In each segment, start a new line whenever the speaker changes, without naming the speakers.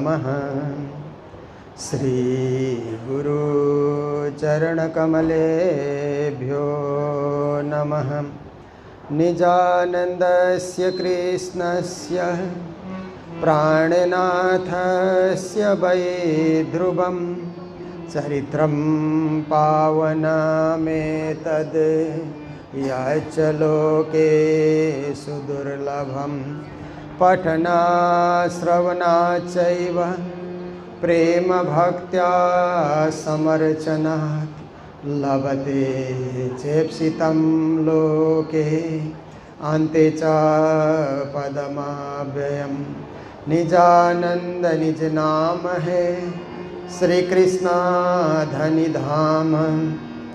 नमः। श्री गुरु चरणकमलेभ्यो नमः। निजानन्दस्य कृष्णस्य प्राणनाथस्य वै ध्रुवं चरित्रं पावनमेतद् यच्च लोके सुदुर्लभं पठनाश्रवणाच्चैव प्रेम भक्त्या समर्चनात् लभते चेप्सितं लोके अन्ते च पदमव्ययम्। निजानंद निज नाम है श्री कृष्ण धनि धाम।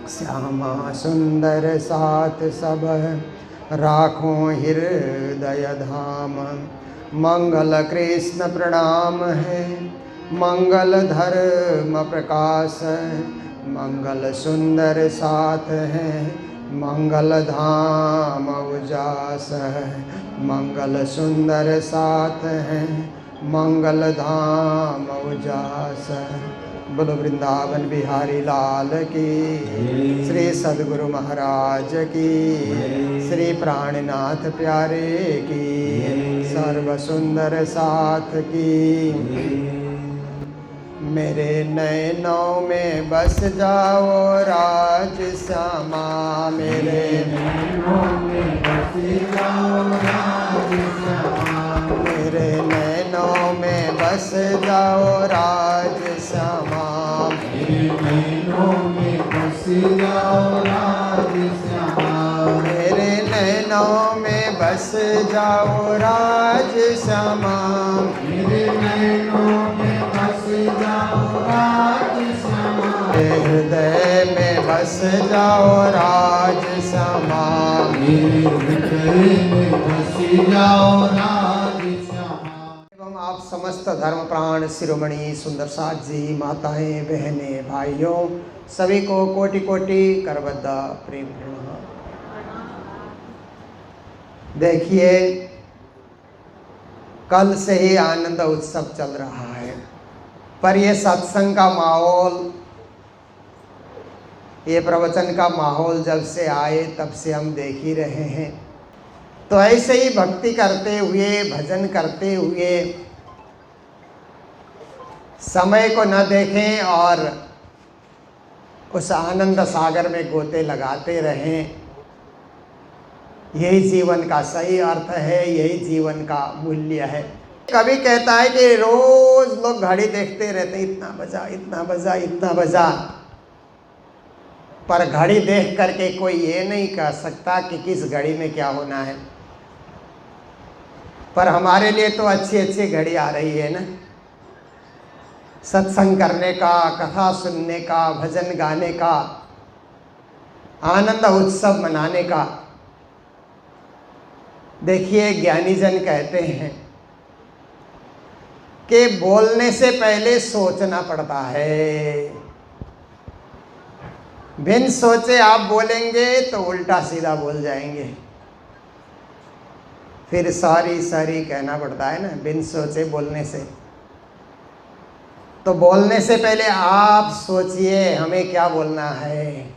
श्यामा सुंदर साथ सब राखो हृदय धाम। मंगल कृष्ण प्रणाम है मंगल धर्म प्रकाश। मंगल सुंदर साथ है मंगल धाम उजास है। मंगल सुंदर साथ है मंगल धाम उजास है। बोलो वृंदावन बिहारी लाल की, श्री सद्गुरु महाराज की, श्री प्राणनाथ प्यारे की, सर्व सुंदर साथ की। मेरे नैनों में बस जाओ राज श्यामा। मेरे नैनों में बस जाओ राज श्यामा। मेरे नैनों में बस जाओ राज श्यामा। मेरे नैनों में बस जाओ राज श्यामा। मेरे नैनों में बस जाओ राज श्यामा। मेरे नैनों में बस जाओ राज श्यामा। हृदय में बस जाओ राज श्यामा। मेरे हृदय में बस जाओ राज श्यामा। एवं आप समस्त धर्म प्राण शिरोमणि सुंदर साथ जी, माताएं, बहनें, भाइयों, सभी को कोटि कोटि करबद्धा प्रेम प्रणाम। देखिए, कल से ही आनंद उत्सव चल रहा है, पर ये सत्संग का माहौल, ये प्रवचन का माहौल जब से आए तब से हम देख ही रहे हैं। तो ऐसे ही भक्ति करते हुए, भजन करते हुए समय को न देखें और उस आनंद सागर में गोते लगाते रहें। यही जीवन का सही अर्थ है, यही जीवन का मूल्य है। कभी कहता है कि रोज लोग घड़ी देखते रहते, इतना बजा, इतना बजा, इतना बजा, पर घड़ी देख करके कोई ये नहीं कह सकता कि किस घड़ी में क्या होना है। पर हमारे लिए तो अच्छी अच्छी घड़ी आ रही है ना, सत्संग करने का, कथा सुनने का, भजन गाने का, आनंद उत्सव मनाने का। देखिए, ज्ञानी जन कहते हैं कि बोलने से पहले सोचना पड़ता है। बिन सोचे आप बोलेंगे तो उल्टा सीधा बोल जाएंगे। फिर सॉरी सॉरी कहना पड़ता है ना, बिन सोचे बोलने से। तो बोलने से पहले आप सोचिए हमें क्या बोलना है।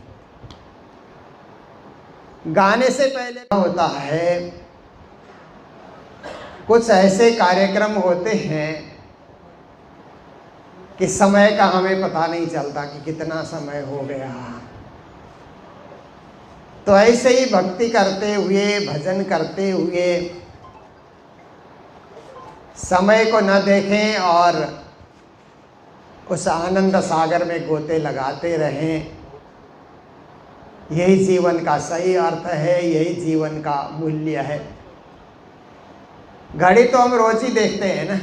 गाने से पहले क्या होता है, कुछ ऐसे कार्यक्रम होते हैं कि समय का हमें पता नहीं चलता कि कितना समय हो गया। तो ऐसे ही भक्ति करते हुए, भजन करते हुए समय को न देखें और उस आनंद सागर में गोते लगाते रहें। यही जीवन का सही अर्थ है, यही जीवन का मूल्य है। घड़ी तो हम रोज ही देखते हैं ना,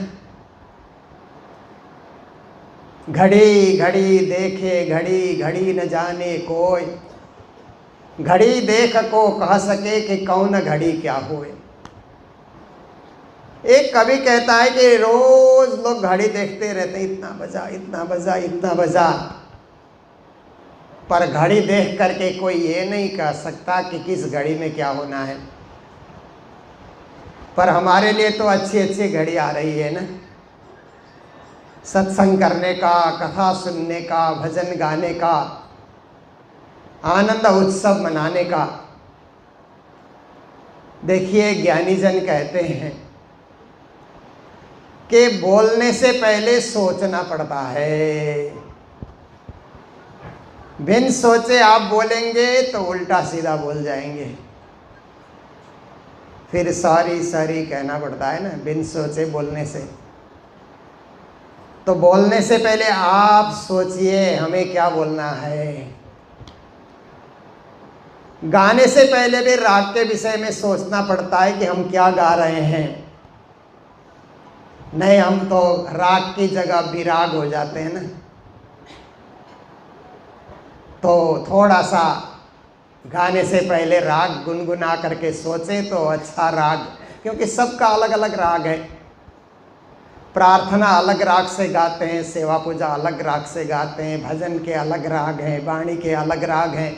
घड़ी घड़ी देखे घड़ी, घड़ी न जाने कोई। घड़ी देख को कह सके कि कौन घड़ी क्या होए। एक कवि कहता है कि रोज लोग घड़ी देखते रहते, इतना बजा, इतना बजा, इतना बजा, पर घड़ी देख करके कोई ये नहीं कह सकता कि किस घड़ी में क्या होना है। पर हमारे लिए तो अच्छी अच्छी घड़ी आ रही है ना, सत्संग करने का, कथा सुनने का, भजन गाने का, आनंद उत्सव मनाने का। देखिए, ज्ञानी जन कहते हैं कि बोलने से पहले सोचना पड़ता है। बिन सोचे आप बोलेंगे तो उल्टा सीधा बोल जाएंगे, फिर सॉरी सॉरी कहना पड़ता है ना, बिन सोचे बोलने से। तो बोलने से पहले आप सोचिए हमें क्या बोलना है। गाने से पहले भी राग के विषय में सोचना पड़ता है कि हम क्या गा रहे हैं। नहीं, हम तो राग की जगह विराग हो जाते हैं ना। तो थोड़ा सा गाने से पहले राग गुनगुना करके सोचे तो अच्छा राग, क्योंकि सबका अलग अलग राग है। प्रार्थना अलग राग से गाते हैं, सेवा पूजा अलग राग से गाते हैं, भजन के अलग राग हैं, वाणी के अलग राग हैं।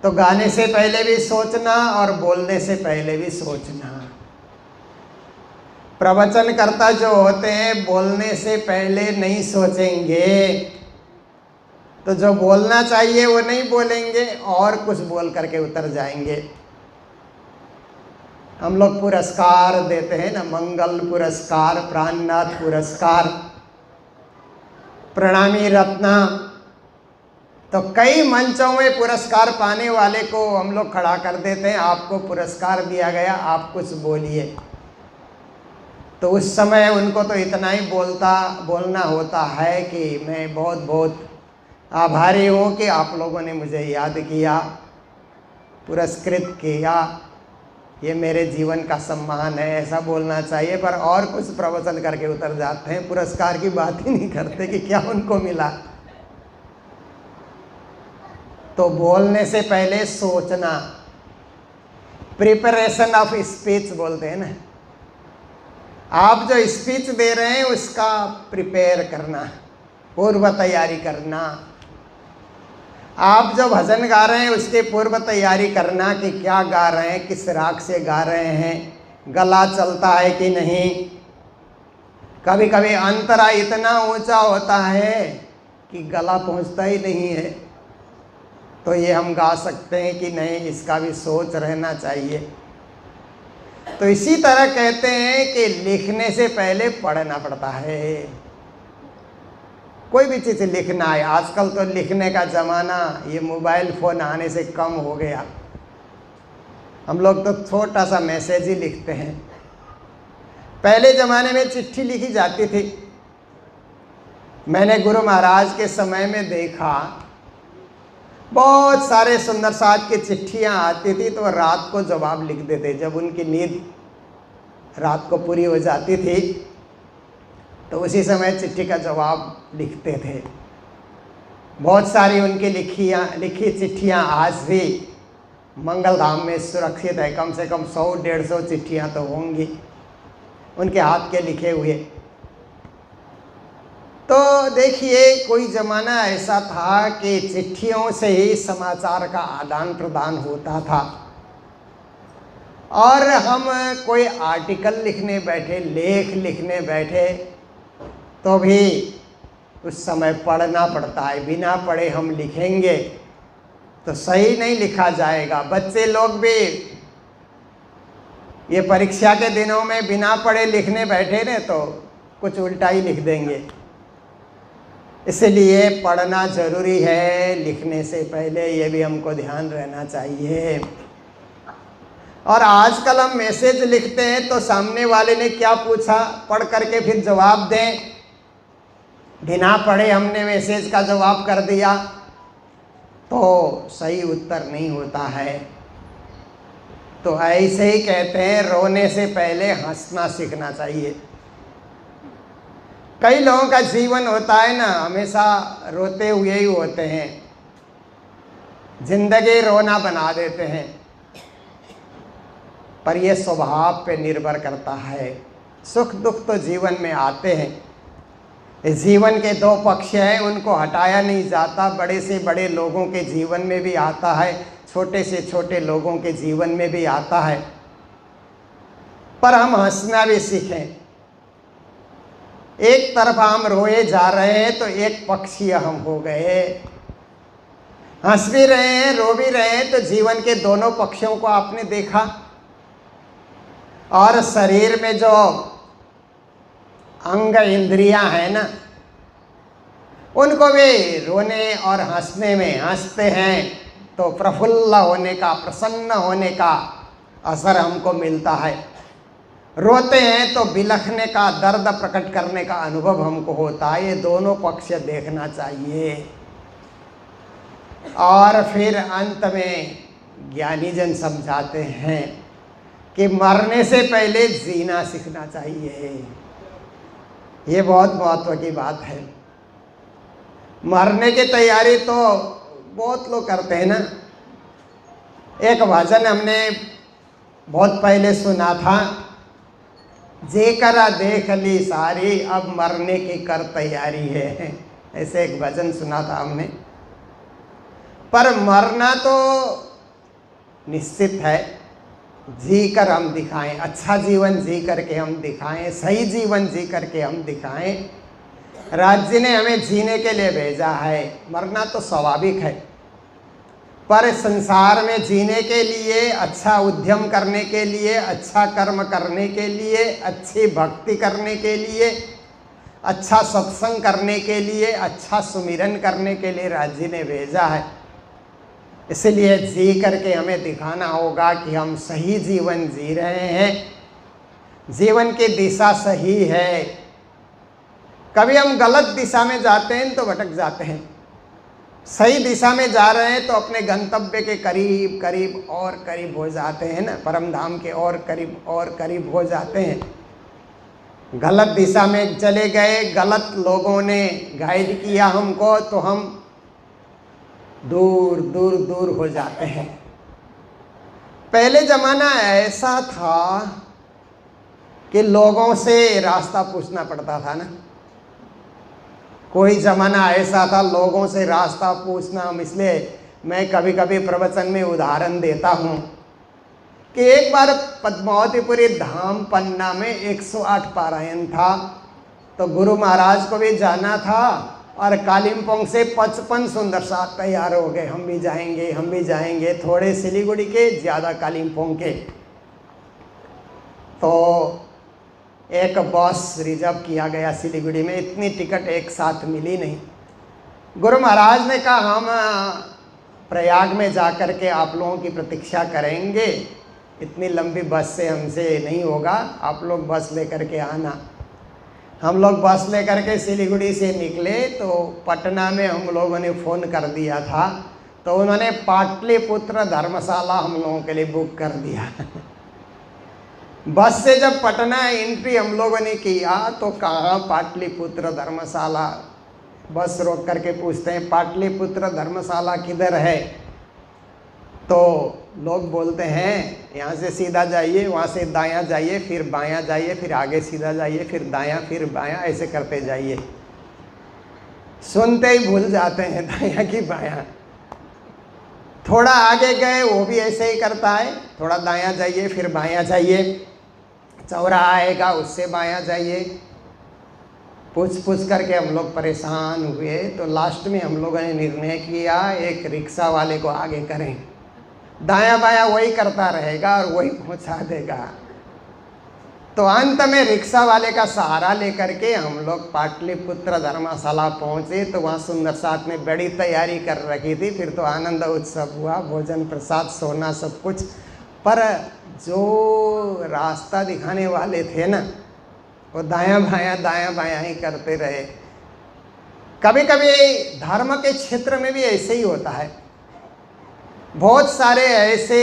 तो गाने से पहले भी सोचना और बोलने से पहले भी सोचना। प्रवचनकर्ता जो होते हैं बोलने से पहले नहीं सोचेंगे तो जो बोलना चाहिए वो नहीं बोलेंगे और कुछ बोल करके उतर जाएंगे। हम लोग पुरस्कार देते हैं ना, मंगल पुरस्कार, प्राणनाथ पुरस्कार, प्रणामी रत्ना। तो कई मंचों में पुरस्कार पाने वाले को हम लोग खड़ा कर देते हैं, आपको पुरस्कार दिया गया, आप कुछ बोलिए। तो उस समय उनको तो इतना ही बोलना होता है कि मैं बहुत बहुत आभारी हूँ कि आप लोगों ने मुझे याद किया, पुरस्कृत किया, ये मेरे जीवन का सम्मान है, ऐसा बोलना चाहिए। पर और कुछ प्रवचन करके उतर जाते हैं, पुरस्कार की बात ही नहीं करते कि क्या उनको मिला। तो बोलने से पहले सोचना, प्रिपरेशन ऑफ स्पीच बोलते हैं ना। आप जो स्पीच दे रहे हैं उसका प्रिपेयर करना, पूर्व तैयारी करना। आप जो भजन गा रहे हैं उसके पूर्व तैयारी करना कि क्या गा रहे हैं, किस राग से गा रहे हैं, गला चलता है कि नहीं। कभी कभी अंतरा इतना ऊंचा होता है कि गला पहुंचता ही नहीं है, तो ये हम गा सकते हैं कि नहीं, इसका भी सोच रहना चाहिए। तो इसी तरह कहते हैं कि लिखने से पहले पढ़ना पड़ता है। कोई भी चीज़ लिखना है, आजकल तो लिखने का ज़माना ये मोबाइल फ़ोन आने से कम हो गया। हम लोग तो छोटा सा मैसेज ही लिखते हैं। पहले ज़माने में चिट्ठी लिखी जाती थी। मैंने गुरु महाराज के समय में देखा बहुत सारे सुंदर साज की चिट्ठियाँ आती थी, तो रात को जवाब लिख देते। जब उनकी नींद रात को पूरी हो जाती थी तो उसी समय चिट्ठी का जवाब लिखते थे। बहुत सारी उनकी लिखी चिट्ठियाँ आज भी मंगल धाम में सुरक्षित है। कम से कम 100-150 चिट्ठियाँ तो होंगी उनके हाथ के लिखे हुए। तो देखिए, कोई ज़माना ऐसा था कि चिट्ठियों से ही समाचार का आदान प्रदान होता था। और हम कोई आर्टिकल लिखने बैठे, लेख लिखने बैठे तो भी उस समय पढ़ना पड़ता है। बिना पढ़े हम लिखेंगे तो सही नहीं लिखा जाएगा। बच्चे लोग भी ये परीक्षा के दिनों में बिना पढ़े लिखने बैठे ना तो कुछ उल्टा ही लिख देंगे। इसलिए पढ़ना ज़रूरी है लिखने से पहले, ये भी हमको ध्यान रहना चाहिए। और आजकल हम मैसेज लिखते हैं तो सामने वाले ने क्या पूछा पढ़ करके फिर जवाब दें। बिना पढ़े हमने मैसेज का जवाब कर दिया तो सही उत्तर नहीं होता है। तो ऐसे ही कहते हैं, रोने से पहले हंसना सीखना चाहिए। कई लोगों का जीवन होता है ना, हमेशा रोते हुए ही होते हैं, जिंदगी रोना बना देते हैं। पर यह स्वभाव पे निर्भर करता है। सुख दुख तो जीवन में आते हैं। इस जीवन के दो पक्ष हैं, उनको हटाया नहीं जाता। बड़े से बड़े लोगों के जीवन में भी आता है, छोटे से छोटे लोगों के जीवन में भी आता है। पर हम हंसना भी सीखें। एक तरफ हम रोए जा रहे हैं तो एक पक्षी हम हो गए, हंस भी रहे हैं रो भी रहे हैं, तो जीवन के दोनों पक्षों को आपने देखा। और शरीर में जो अंग इंद्रियां हैं ना, उनको भी रोने और हंसने में, हंसते हैं तो प्रफुल्ल होने का, प्रसन्न होने का असर हमको मिलता है, रोते हैं तो बिलखने का, दर्द प्रकट करने का अनुभव हमको होता है। ये दोनों पक्ष देखना चाहिए। और फिर अंत में ज्ञानी जन समझाते हैं कि मरने से पहले जीना सीखना चाहिए। ये बहुत महत्व की बात है। मरने की तैयारी तो बहुत लोग करते हैं ना। एक भजन हमने बहुत पहले सुना था, जेकरा देख ली सारी अब मरने की कर तैयारी है, ऐसे एक भजन सुना था हमने। पर मरना तो निश्चित है, जी कर हम दिखाएं, अच्छा जीवन जी करके हम दिखाएं, सही जीवन जी करके हम दिखाएं। राज्य ने हमें जीने के लिए भेजा है, मरना तो स्वाभाविक है, पर संसार में जीने के लिए, अच्छा उद्यम करने के लिए, अच्छा कर्म करने के लिए, अच्छी भक्ति करने के लिए, अच्छा सत्संग करने के लिए, अच्छा सुमिरन करने के लिए राज्य ने भेजा है। इसलिए जी करके हमें दिखाना होगा कि हम सही जीवन जी रहे हैं, जीवन की दिशा सही है। कभी हम गलत दिशा में जाते हैं तो भटक जाते हैं, सही दिशा में जा रहे हैं तो अपने गंतव्य के करीब करीब और करीब हो जाते हैं ना, परम धाम के और करीब हो जाते हैं। गलत दिशा में चले गए, गलत लोगों ने गाइड किया हमको, तो हम दूर दूर दूर हो जाते हैं। पहले ज़माना ऐसा था कि लोगों से रास्ता पूछना पड़ता था ना। कोई ज़माना ऐसा था लोगों से रास्ता पूछना। इसलिए मैं कभी कभी प्रवचन में उदाहरण देता हूँ कि एक बार पद्मावतीपुरी धाम पन्ना में 108 पारायण था, तो गुरु महाराज को भी जाना था और कालिम्पोंग से 55 सुंदर साथ तैयार हो गए, हम भी जाएंगे, हम भी जाएंगे। थोड़े सिलीगुड़ी के, ज़्यादा कालिम्पोंग के। तो एक बस रिजर्व किया गया सिलीगुड़ी में, इतनी टिकट एक साथ मिली नहीं। गुरु महाराज ने कहा हम प्रयाग में जा कर के आप लोगों की प्रतीक्षा करेंगे, इतनी लंबी बस से हमसे नहीं होगा, आप लोग बस लेकर के आना। हम लोग बस लेकर के सिलीगुड़ी से निकले तो पटना में हम लोगों ने फ़ोन कर दिया था, तो उन्होंने पाटलिपुत्र धर्मशाला हम लोगों के लिए बुक कर दिया। बस से जब पटना एंट्री हम लोगों ने किया तो कहाँ पाटलिपुत्र धर्मशाला, बस रोक करके पूछते हैं पाटलिपुत्र धर्मशाला किधर है, तो लोग बोलते हैं यहाँ से सीधा जाइए, वहाँ से दायां जाइए, फिर बायां जाइए, फिर आगे सीधा जाइए, फिर दायां, फिर बायां, ऐसे करते जाइए। सुनते ही भूल जाते हैं दायां की बायां। थोड़ा आगे गए वो भी ऐसे ही करता है, थोड़ा दायां जाइए फिर बायां जाइए, चौराहा आएगा उससे बायां जाइए। पूछ करके हम लोग परेशान हुए, तो लास्ट में हम लोगों ने निर्णय किया एक रिक्शा वाले को आगे करें, दायां बायां वही करता रहेगा और वही पहुंचा देगा। तो अंत में रिक्शा वाले का सहारा लेकर के हम लोग पाटलिपुत्र धर्मशाला पहुंचे। तो वहाँ सुंदर साथ ने बड़ी तैयारी कर रखी थी, फिर तो आनंद उत्सव हुआ, भोजन प्रसाद सोना सब कुछ। पर जो रास्ता दिखाने वाले थे ना, वो दायां बायां ही करते रहे। कभी कभी धर्म के क्षेत्र में भी ऐसे ही होता है। बहुत सारे ऐसे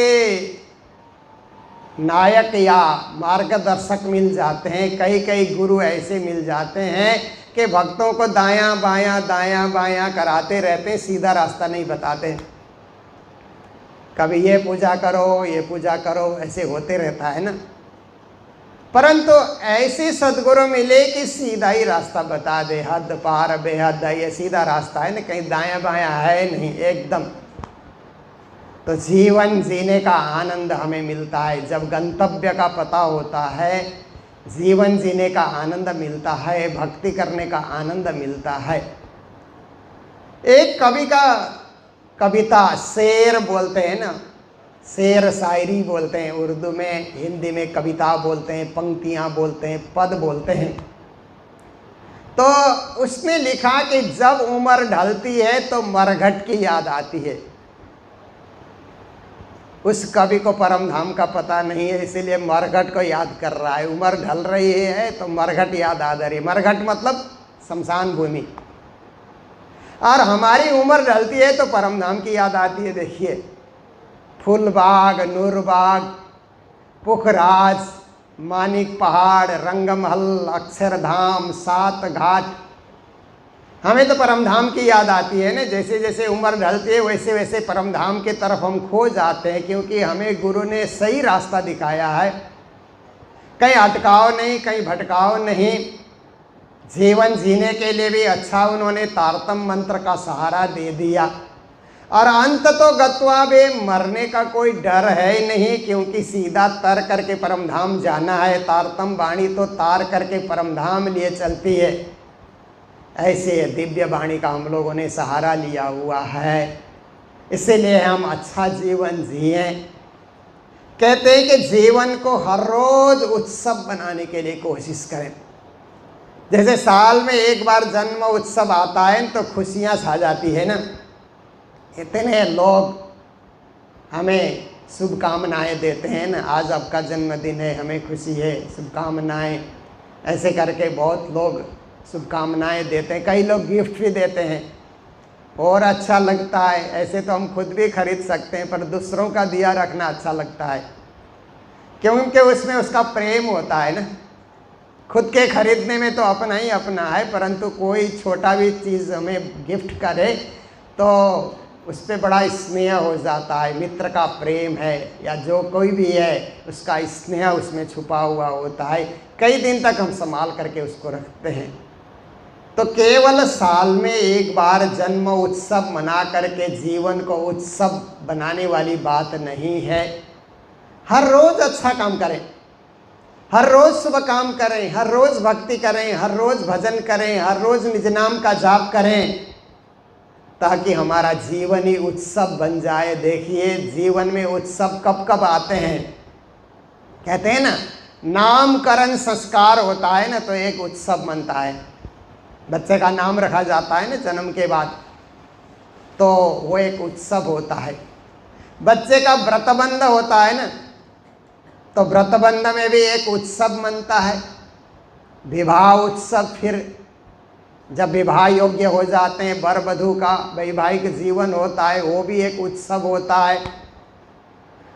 नायक या मार्गदर्शक मिल जाते हैं, कई गुरु ऐसे मिल जाते हैं कि भक्तों को दायां बायां कराते रहते हैं, सीधा रास्ता नहीं बताते। कभी ये पूजा करो, ऐसे होते रहता है ना। परंतु ऐसे सद्गुरु मिले कि सीधा ही रास्ता बता दे, हद पार बेहद, ये सीधा रास्ता है ना, कहीं दायां बायां है नहीं, एकदम। तो जीवन जीने का आनंद हमें मिलता है जब गंतव्य का पता होता है, जीवन जीने का आनंद मिलता है, भक्ति करने का आनंद मिलता है। एक कवि का कविता, शेर बोलते हैं ना, शेर शायरी बोलते हैं उर्दू में, हिंदी में कविता बोलते हैं, पंक्तियाँ बोलते हैं, पद बोलते हैं। तो उसने लिखा कि जब उम्र ढलती है तो मरघट की याद आती है। उस कवि को परम धाम का पता नहीं है, इसीलिए मरघट को याद कर रहा है। उम्र ढल रही है तो मरघट याद आ रही है। मरघट मतलब शमशान भूमि। और हमारी उम्र ढलती है तो परम धाम की याद आती है। देखिए, फूलबाग, नूरबाग, पुखराज, मानिक पहाड़, रंगमहल, अक्षरधाम, सात घाट, हमें तो परम धाम की याद आती है ना। जैसे जैसे उम्र ढलती है वैसे वैसे परम धाम की तरफ हम खो जाते हैं, क्योंकि हमें गुरु ने सही रास्ता दिखाया है। कहीं अटकाव नहीं, कहीं भटकाव नहीं। जीवन जीने के लिए भी अच्छा उन्होंने तारतम मंत्र का सहारा दे दिया। और अंत तो गत्वा बे, मरने का कोई डर है ही नहीं, क्योंकि सीधा तर करके परम धाम जाना है। तारतम वाणी तो तार करके परम धाम लिए चलती है। ऐसे दिव्य वाणी का हम लोगों ने सहारा लिया हुआ है, इसीलिए हम अच्छा जीवन जिए। कहते हैं कि जीवन को हर रोज उत्सव बनाने के लिए कोशिश करें। जैसे साल में एक बार जन्म उत्सव आता है तो खुशियाँ छा जाती है ना। इतने लोग हमें शुभकामनाएं देते हैं ना, आज आपका जन्मदिन है, हमें खुशी है, शुभकामनाएं, ऐसे करके बहुत लोग शुभकामनाएं देते हैं। कई लोग गिफ्ट भी देते हैं और अच्छा लगता है। ऐसे तो हम खुद भी खरीद सकते हैं, पर दूसरों का दिया रखना अच्छा लगता है, क्योंकि उसमें उसका प्रेम होता है ना। खुद के खरीदने में तो अपना ही अपना है, परंतु कोई छोटा भी चीज़ हमें गिफ्ट करे तो उस पर बड़ा स्नेह हो जाता है। मित्र का प्रेम है या जो कोई भी है, उसका स्नेह उसमें छुपा हुआ होता है। कई दिन तक हम संभाल करके उसको रखते हैं। तो केवल साल में एक बार जन्म उत्सव मना करके जीवन को उत्सव बनाने वाली बात नहीं है। हर रोज़ अच्छा काम करें, हर रोज़ शुभ काम करें, हर रोज़ भक्ति करें, हर रोज़ भजन करें, हर रोज़ निज नाम का जाप करें, ताकि हमारा जीवन ही उत्सव बन जाए। देखिए, जीवन में उत्सव कब कब आते हैं। कहते हैं ना, नामकरण संस्कार होता है ना तो एक उत्सव बनता है। बच्चे का नाम रखा जाता है ना जन्म के बाद, तो वो एक उत्सव होता है। बच्चे का व्रतबंध होता है ना, तो व्रतबंध में भी एक उत्सव बनता है। विवाह उत्सव, फिर जब विवाह योग्य हो जाते हैं, वर वधू का वैवाहिक जीवन होता है, वो भी एक उत्सव होता है।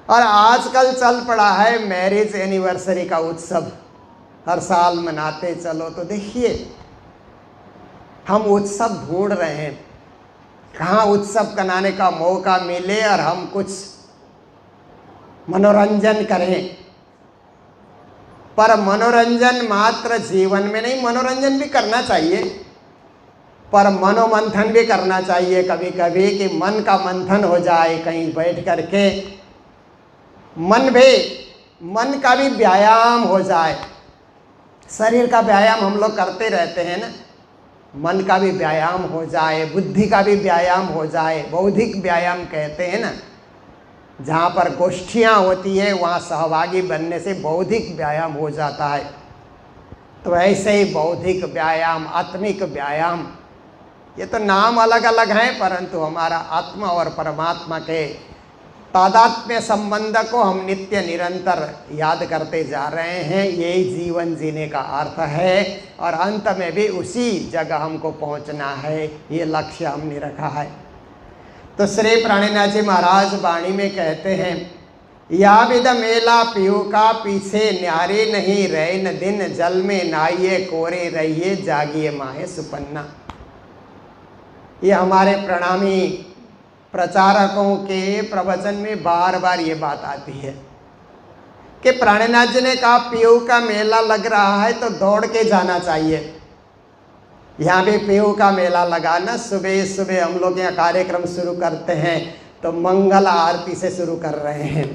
और आजकल चल पड़ा है मैरिज एनिवर्सरी का उत्सव, हर साल मनाते चलो। तो देखिए, हम उत्सव ढूंढ रहे हैं, कहाँ उत्सव मनाने का मौका मिले और हम कुछ मनोरंजन करें। पर मनोरंजन मात्र जीवन में नहीं, मनोरंजन भी करना चाहिए, पर मनोमंथन भी करना चाहिए कभी कभी, कि मन का मंथन हो जाए कहीं बैठ करके। मन का भी व्यायाम हो जाए। शरीर का व्यायाम हम लोग करते रहते हैं ना, मन का भी व्यायाम हो जाए, बुद्धि का भी व्यायाम हो जाए। बौद्धिक व्यायाम कहते हैं ना, जहाँ पर गोष्ठियाँ होती है वहाँ सहभागी बनने से बौद्धिक व्यायाम हो जाता है। तो ऐसे ही बौद्धिक व्यायाम, आत्मिक व्यायाम, ये तो नाम अलग अलग हैं, परंतु हमारा आत्मा और परमात्मा के तादात्म्य संबंध को हम नित्य निरंतर याद करते जा रहे हैं। यही जीवन जीने का अर्थ है, और अंत में भी उसी जगह हमको पहुंचना है, ये लक्ष्य हमने रखा है। तो श्री प्राणनाथ जी महाराज वाणी में कहते हैं, या विद मेला पीऊ का पीछे न्यारे नहीं रैन दिन, जल में नाइये कोरे रहिए जागिए माहे सुपन्ना। ये हमारे प्रणामी प्रचारकों के प्रवचन में बार बार ये बात आती है कि प्राणनाथ जी ने कहा पीऊ का मेला लग रहा है तो दौड़ के जाना चाहिए। यहाँ भी पीऊ का मेला लगाना, सुबह सुबह हम लोग यहाँ कार्यक्रम शुरू करते हैं तो मंगल आरती से शुरू कर रहे हैं।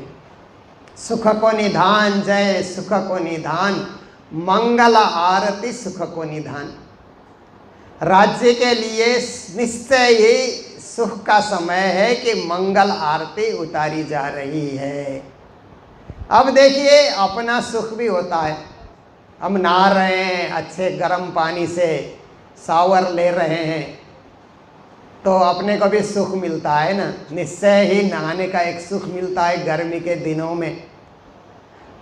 सुख को निधान, जय सुख को निधान, मंगल आरती सुख को निधान। राज्य के लिए निश्चय ही सुख का समय है कि मंगल आरती उतारी जा रही है। अब देखिए अपना सुख भी होता है, हम नहा रहे हैं, अच्छे गर्म पानी से शावर ले रहे हैं, तो अपने को भी सुख मिलता है ना। निश्चय ही नहाने का एक सुख मिलता है गर्मी के दिनों में,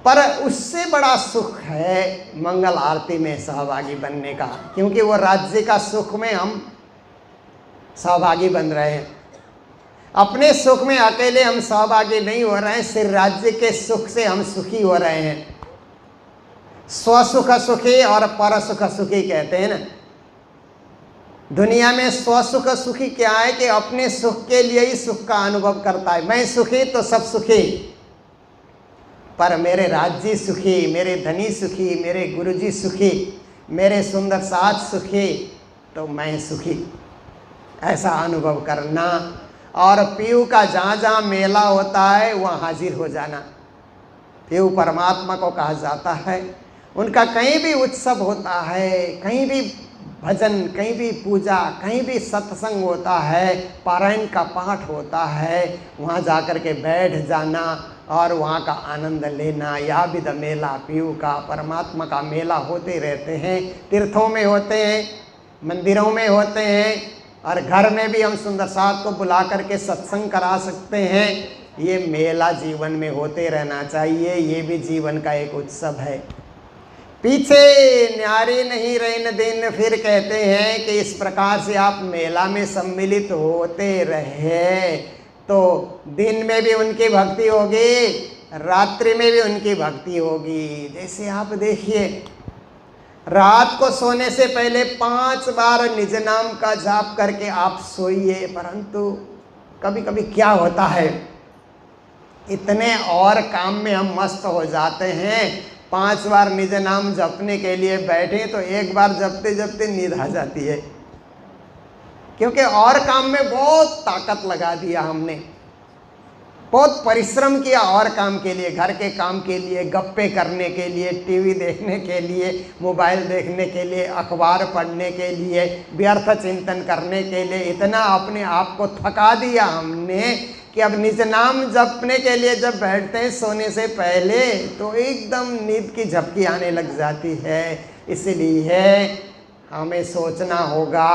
पर उससे बड़ा सुख है मंगल आरती में सहभागी बनने का, क्योंकि वो राज्य का सुख में हम सहभागी बन रहे हैं। अपने सुख में अकेले हम सहभागी नहीं हो रहे हैं, सिर्फ राज्य के सुख से हम सुखी हो रहे हैं। स्वसुख सुखी और पर सुख सुखी कहते हैं ना। दुनिया में स्वसुख सुखी क्या है कि अपने सुख के लिए ही सुख का अनुभव करता है। मैं सुखी तो सब सुखी, पर मेरे राज्य सुखी, मेरे धनी सुखी, मेरे गुरुजी सुखी, मेरे सुंदर साथ सुखी, तो मैं सुखी, ऐसा अनुभव करना। और पीयू का जहाँ जहाँ मेला होता है वहाँ हाजिर हो जाना। पीयू परमात्मा को कहा जाता है। उनका कहीं भी उत्सव होता है, कहीं भी भजन, कहीं भी पूजा, कहीं भी सत्संग होता है, पारायण का पाठ होता है, वहाँ जाकर के बैठ जाना और वहाँ का आनंद लेना। यह भी द मेला पीयू का, परमात्मा का मेला होते रहते हैं। तीर्थों में होते हैं, मंदिरों में होते हैं, और घर में भी हम सुंदर साथ को बुला करके सत्संग करा सकते हैं। ये मेला जीवन में होते रहना चाहिए, ये भी जीवन का एक उत्सव है। पीछे न्यारी नहीं रैन दिन, फिर कहते हैं कि इस प्रकार से आप मेला में सम्मिलित होते रहे तो दिन में भी उनकी भक्ति होगी, रात्रि में भी उनकी भक्ति होगी। जैसे आप देखिए, रात को सोने से पहले 5 बार निज नाम का जाप करके आप सोइए, परंतु कभी कभी क्या होता है, इतने और काम में हम मस्त हो जाते हैं, 5 बार निज नाम जपने के लिए बैठे तो एक बार जपते जपते नींद आ जाती है, क्योंकि और काम में बहुत ताकत लगा दिया हमने, बहुत परिश्रम किया और काम के लिए, घर के काम के लिए, गप्पे करने के लिए, टीवी देखने के लिए, मोबाइल देखने के लिए, अखबार पढ़ने के लिए, व्यर्थ चिंतन करने के लिए, इतना अपने आप को थका दिया हमने कि अब निज नाम जपने के लिए जब बैठते हैं सोने से पहले तो एकदम नींद की झपकी आने लग जाती है। इसलिए हमें सोचना होगा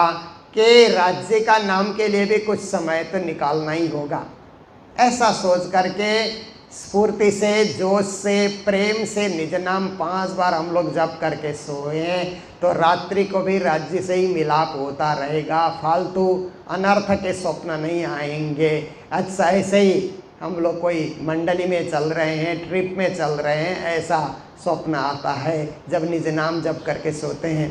कि राज्य का नाम के लिए भी कुछ समय तो निकालना ही होगा। ऐसा सोच करके स्फूर्ति से, जोश से, प्रेम से निज नाम 5 बार हम लोग जप करके सोए तो रात्रि को भी राज्य से ही मिलाप होता रहेगा, फालतू अनर्थ के स्वप्न नहीं आएंगे। अच्छा, ऐसे ही हम लोग कोई मंडली में चल रहे हैं, ट्रिप में चल रहे हैं, ऐसा स्वप्न आता है जब निज नाम जप करके सोते हैं।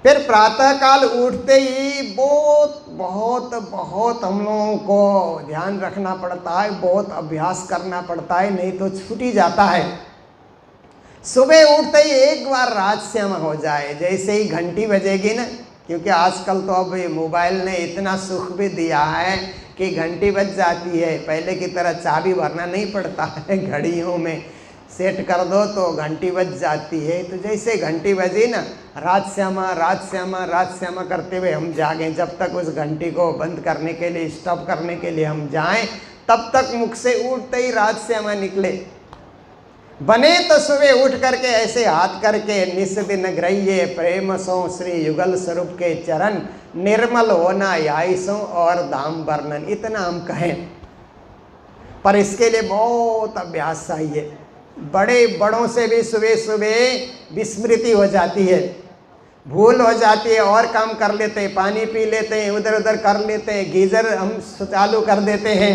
फिर प्रातःकाल उठते ही बहुत बहुत बहुत हम लोगों को ध्यान रखना पड़ता है, बहुत अभ्यास करना पड़ता है, नहीं तो छूट ही जाता है। सुबह उठते ही एक बार राजश्याम हो जाए, जैसे ही घंटी बजेगी ना, क्योंकि आजकल तो अब मोबाइल ने इतना सुख भी दिया है कि घंटी बज जाती है, पहले की तरह चाबी भरना नहीं पड़ता है, घड़ियों में सेट कर दो तो घंटी बज जाती है। तो जैसे घंटी बजी ना, राजश्यामा राजश्यामा राजश्यामा करते हुए हम जागें, जब तक उस घंटी को बंद करने के लिए, स्टॉप करने के लिए हम जाएं, तब तक मुख से उठते ही राजश्यामा निकले। बने तो सुबह उठ करके ऐसे हाथ करके, निस दिन ग्रह्य प्रेम सो श्री युगल स्वरूप के चरण, निर्मल होना याई सो और धाम वर्णन, इतना हम कहें। पर इसके लिए बहुत अभ्यास चाहिए। बड़े बड़ों से भी सुबह सुबह विस्मृति हो जाती है, भूल हो जाती है, और काम कर लेते हैं, पानी पी लेते हैं, उधर उधर कर लेते हैं, गीज़र हम चालू कर देते हैं,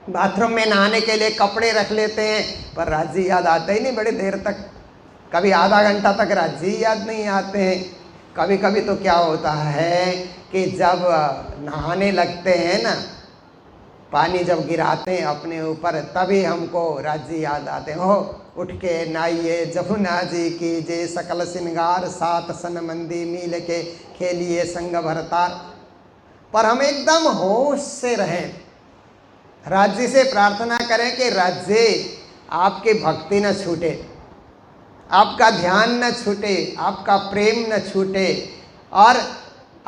बाथरूम में नहाने के लिए कपड़े रख लेते हैं, पर राज्य याद आते ही नहीं बड़ी देर तक, कभी आधा घंटा तक राज्य याद नहीं आते हैं। कभी कभी तो क्या होता है कि जब नहाने लगते हैं ना, पानी जब गिराते हैं अपने ऊपर, तभी हमको राज्य याद आते हैं। हो उठ के नाइए जमुना जी की जे, सकल श्रृंगार सात सन मंदी मिल के खेलिए संग भरतार। पर हम एकदम होश से रहें, राज्य से प्रार्थना करें कि राज्य आपकी भक्ति न छूटे, आपका ध्यान न छूटे, आपका प्रेम न छूटे और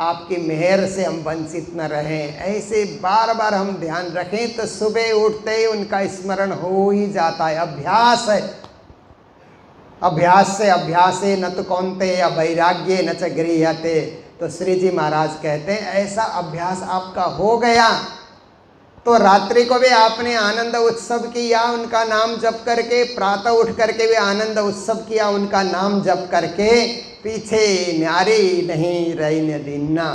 आपकी मेहर से हम वंचित न रहें। ऐसे बार बार हम ध्यान रखें तो सुबह उठते ही उनका स्मरण हो ही जाता है। अभ्यास है, अभ्यास से अभ्यासे न तो कौनते या वैराग्य न च गृह्यते। तो श्री जी महाराज कहते हैं ऐसा अभ्यास आपका हो गया तो रात्रि को भी आपने आनंद उत्सव किया उनका नाम जप करके, प्रातः उठ करके भी आनंद उत्सव किया उनका नाम जप करके, पीछे न्यारी नहीं रही न दीना।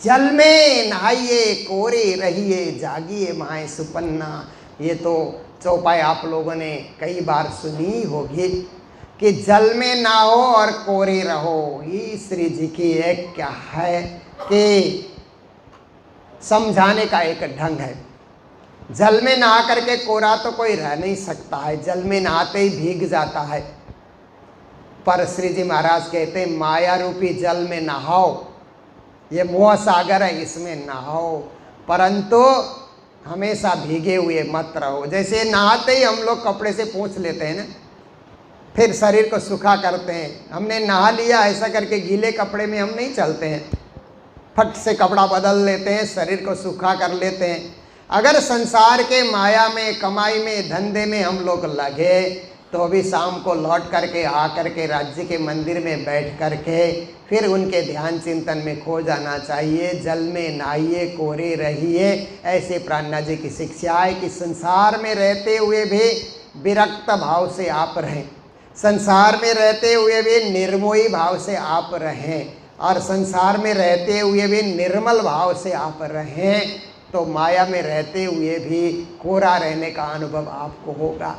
जल में नहाइए कोरे रहिए जागिए माए सुपन्ना। ये तो चौपाई आप लोगों ने कई बार सुनी होगी कि जल में नहाओ और कोरे रहो। ये श्री जी की एक क्या है कि समझाने का एक ढंग है। जल में नहा करके कोरा तो कोई रह नहीं सकता है, जल में नहाते ही भीग जाता है। पर श्री जी महाराज कहते हैं माया रूपी जल में नहाओ, ये मोह सागर है इसमें नहाओ, परंतु हमेशा भीगे हुए मत रहो। जैसे नहाते ही हम लोग कपड़े से पोंछ लेते हैं ना, फिर शरीर को सूखा करते हैं। हमने नहा लिया ऐसा करके गीले कपड़े में हम नहीं चलते हैं, फट से कपड़ा बदल लेते हैं, शरीर को सूखा कर लेते हैं। अगर संसार के माया में, कमाई में, धंधे में हम लोग लगे तो अभी शाम को लौट करके आ करके राज्य के मंदिर में बैठ करके फिर उनके ध्यान चिंतन में खो जाना चाहिए। जल में नहाइए कोरे रहिए, ऐसे प्राणनाथ जी की शिक्षा है कि संसार में रहते हुए भी विरक्त भाव से आप रहें, संसार में रहते हुए भी निर्मोही भाव से आप रहें और संसार में रहते हुए भी निर्मल भाव से आप रहें तो माया में रहते हुए भी कोरा रहने का अनुभव आपको होगा।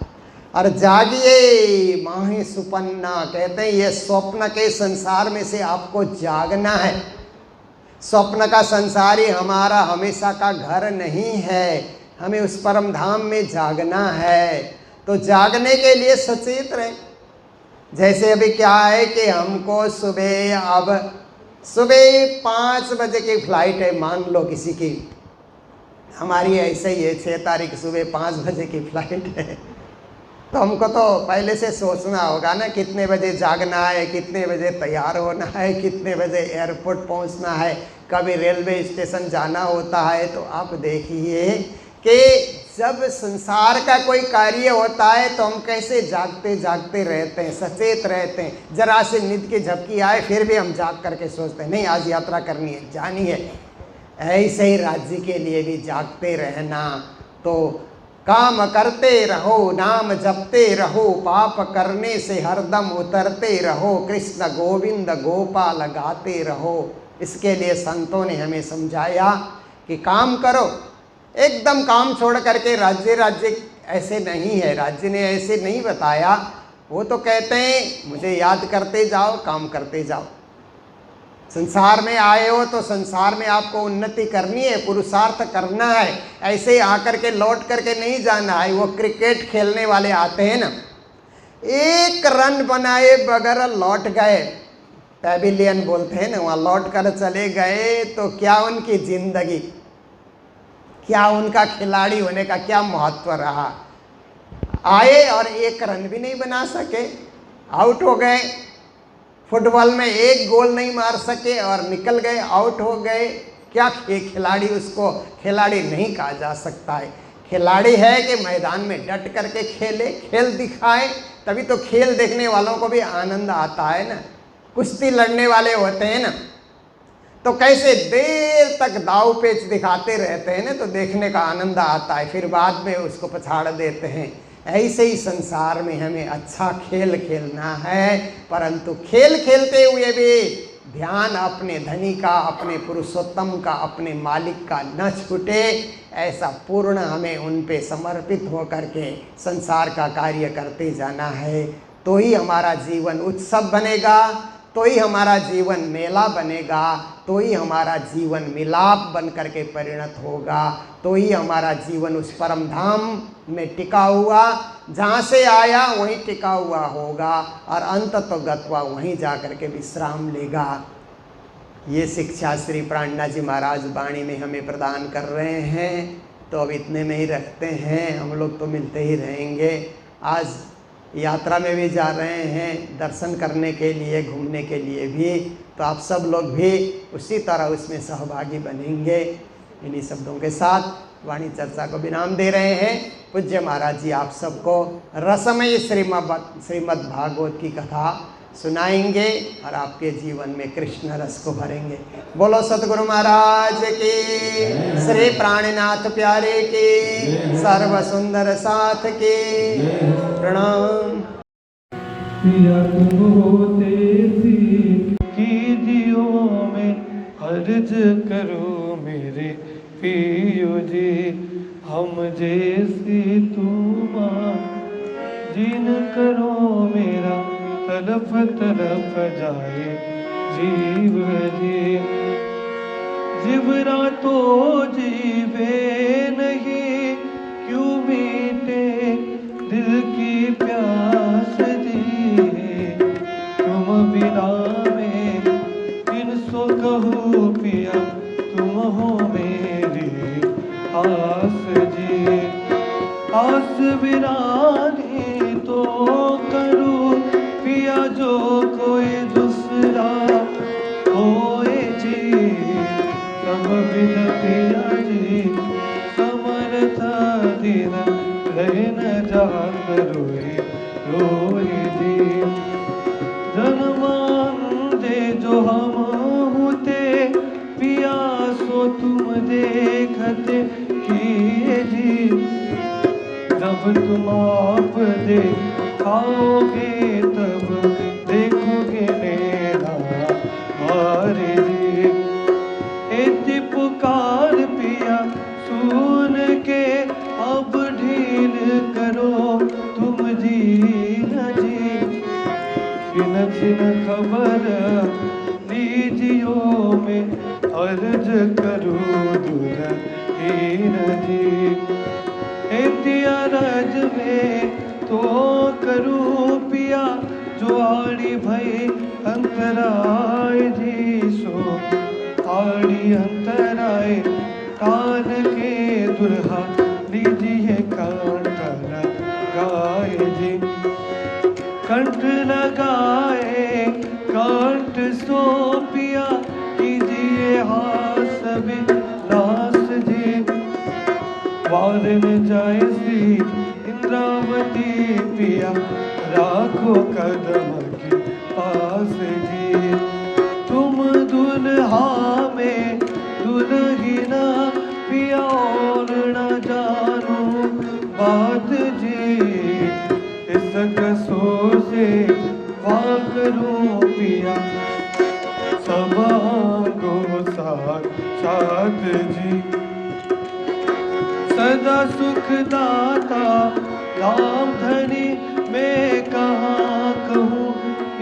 और जागिए माहे सुपन्ना, कहते हैं ये स्वप्न के संसार में से आपको जागना है। स्वप्न का संसार ही हमारा हमेशा का घर नहीं है, हमें उस परम धाम में जागना है। तो जागने के लिए सचेत रहें। जैसे अभी क्या है कि हमको सुबह, अब सुबह 5 बजे की फ्लाइट है मान लो किसी की, हमारी ऐसे ही है 6 तारीख सुबह 5 बजे की फ्लाइट है। तो हमको तो पहले से सोचना होगा ना कितने बजे जागना है, कितने बजे तैयार होना है, कितने बजे एयरपोर्ट पहुंचना है, कभी रेलवे स्टेशन जाना होता है। तो आप देखिए कि जब संसार का कोई कार्य होता है तो हम कैसे जागते जागते रहते हैं, सचेत रहते हैं। जरा से नींद की झपकी आए फिर भी हम जाग करके सोचते हैं नहीं आज यात्रा करनी है, जानी है। ऐसे ही राज्य के लिए भी जागते रहना। तो काम करते रहो, नाम जपते रहो, पाप करने से हरदम उतरते रहो, कृष्ण गोविंद गोपाल गाते रहो। इसके लिए संतों ने हमें समझाया कि काम करो, एकदम काम छोड़ करके राज्य राज्य ऐसे नहीं है, राज्य ने ऐसे नहीं बताया। वो तो कहते हैं मुझे याद करते जाओ, काम करते जाओ। संसार में आए हो तो संसार में आपको उन्नति करनी है, पुरुषार्थ करना है। ऐसे आकर के लौट करके नहीं जाना है। वो क्रिकेट खेलने वाले आते हैं ना, 1 रन बनाए बगैर लौट गए, पैविलियन बोलते हैं ना, वहाँ लौट कर चले गए तो क्या उनकी जिंदगी, क्या उनका खिलाड़ी होने का क्या महत्व रहा। आए और 1 रन भी नहीं बना सके, आउट हो गए। फुटबॉल में 1 गोल नहीं मार सके और निकल गए, आउट हो गए। क्या खिलाड़ी, उसको खिलाड़ी नहीं कहा जा सकता है। खिलाड़ी है कि मैदान में डट करके खेले, खेल दिखाए, तभी तो खेल देखने वालों को भी आनंद आता है ना। कुश्ती लड़ने वाले होते हैं ना तो कैसे देर तक दाव पेच दिखाते रहते हैं ना, तो देखने का आनंद आता है, फिर बाद में उसको पछाड़ देते हैं। ऐसे ही संसार में हमें अच्छा खेल खेलना है, परंतु खेल खेलते हुए भी ध्यान अपने धनी का, अपने पुरुषोत्तम का, अपने मालिक का न छूटे। ऐसा पूर्ण हमें उन पे समर्पित होकर के संसार का कार्य करते जाना है। तो ही हमारा जीवन उत्सव बनेगा, तो ही हमारा जीवन मेला बनेगा, तो ही हमारा जीवन मिलाप बन करके परिणत होगा, तो ही हमारा जीवन उस परम धाम में टिका हुआ, जहाँ से आया वहीं टिका हुआ होगा और अंत तो गत्वा वहीं जा कर के विश्राम लेगा। ये शिक्षा श्री प्राणनाथ जी महाराज वाणी में हमें प्रदान कर रहे हैं। तो अब इतने में ही रखते हैं, हम लोग तो मिलते ही रहेंगे। आज यात्रा में भी जा रहे हैं, दर्शन करने के लिए, घूमने के लिए भी, तो आप सब लोग भी उसी तरह उसमें सहभागी बनेंगे। इन्हीं शब्दों के साथ वाणी चर्चा को विराम दे रहे हैं। पूज्य महाराज जी आप सबको रसमय श्रीमद् भागवत की कथा सुनाएंगे और आपके जीवन में कृष्ण रस को भरेंगे। बोलो सतगुरु महाराज की, श्री प्राणनाथ प्यारे की, सर्व सुंदर साथ की। प्रणाम।
पिया तुम होते सी कीजियो में अर्ज करो मेरे पियो जी, हम जैसी तुम जिन करो मेरा तड़प तड़प जाए जीव जी। जीवरा तो जीवे नहीं, क्यों मीटे दिल की प्यास जी। तुम बिना में किन सो कहूँ पिया, तुम हो मेरी आस जी। आस बिरानी तो करूँ पिया, जो कोई दूसरा होए जी। सब बिन पिया जी समर्था दिन रहे न जात रोए रोए जी। जन्मान दे जो हम होते पिया, सो तुम देखते किए जी। जब तुम आप देखोगे तब देखोगे मेरा मारे जी। इति पुकार पिया सुन के, अब ढील करो तुम जी न जी। छिन छिन खबर लीजियो में अर्ज करो दुल्हीन जी। इति अरज में तो करूँ पिया, जो आड़ी भई अंतराय जी। सो आड़ी अंतराय कान के दुल्हा लीजिए कंठ लगाए जी। कंठ लगाए कंठ सो पिया, कीजिए हास विलास जी। वारन जाए श्री इंद्रावती पिया, राखो कदम के पास जी। तुम दुल्हा में दुल्हीना पिया, और न जानो बात जी। इस कसो से वाकरूं पिया, सब को साथ जी। सदा सुख दाता राम धनी, मैं कहाँ कहूँ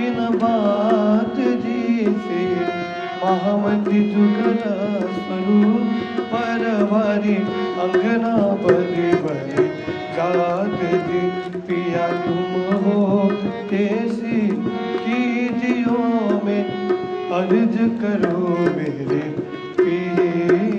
इन बात जी से। महामती जुगल स्वरूप परवारी, अंगना बड़ी बड़ी जात जी। पिया तुम हो कैसी कीजियो में अर्ज करो मेरे पिया।